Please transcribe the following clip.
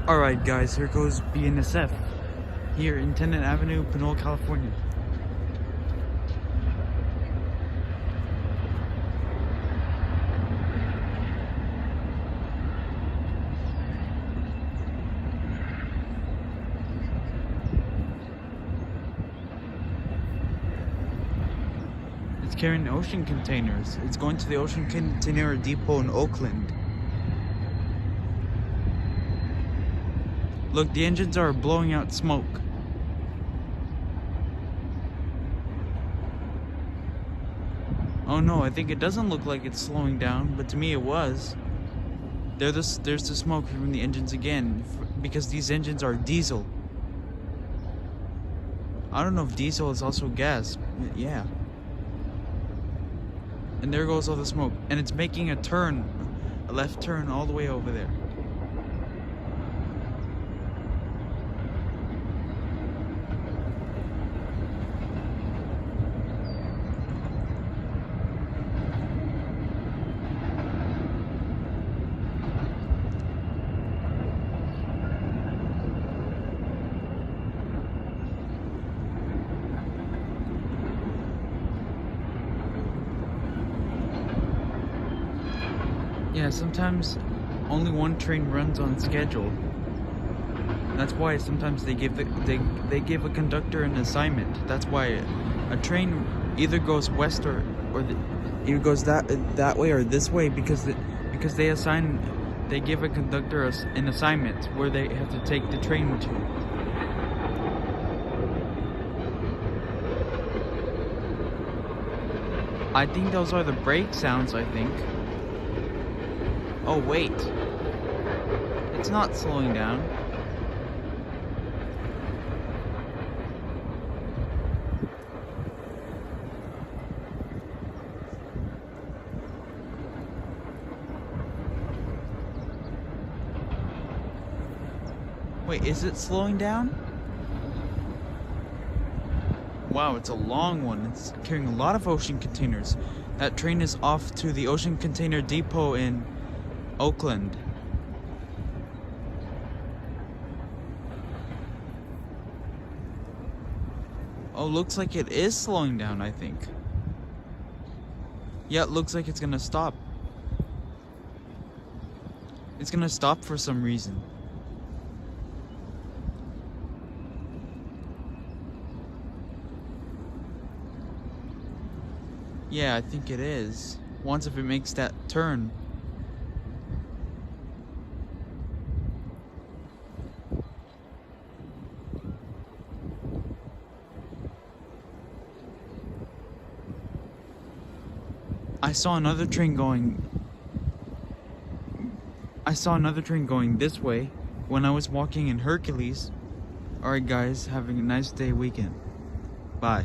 Alright guys, here goes BNSF here in Tennant Avenue, Pinole, California. It's carrying ocean containers. It's going to the ocean container depot in Oakland. Look, the engines are blowing out smoke. Oh no, I think it doesn't look like it's slowing down, but to me it was. There's the smoke from the engines again, because these engines are diesel. I don't know if diesel is also gas, but yeah. And there goes all the smoke, and it's making a turn, a left turn all the way over there. Yeah, sometimes only one train runs on schedule. That's why sometimes they give a conductor an assignment. That's why a train either goes west or either goes that way or this way because they give a conductor an assignment where they have to take the train to. I think those are the brake sounds, I think. Oh wait, it's not slowing down. Wait, is it slowing down? Wow, it's a long one. It's carrying a lot of ocean containers. That train is off to the ocean container depot in Oakland. Oh, looks like it is slowing down, I think. Yeah, it looks like it's gonna stop. It's gonna stop for some reason. Yeah, I think it is. Once if it makes that turn. I saw another train going this way when I was walking in Hercules. Alright guys, having a nice day weekend. Bye.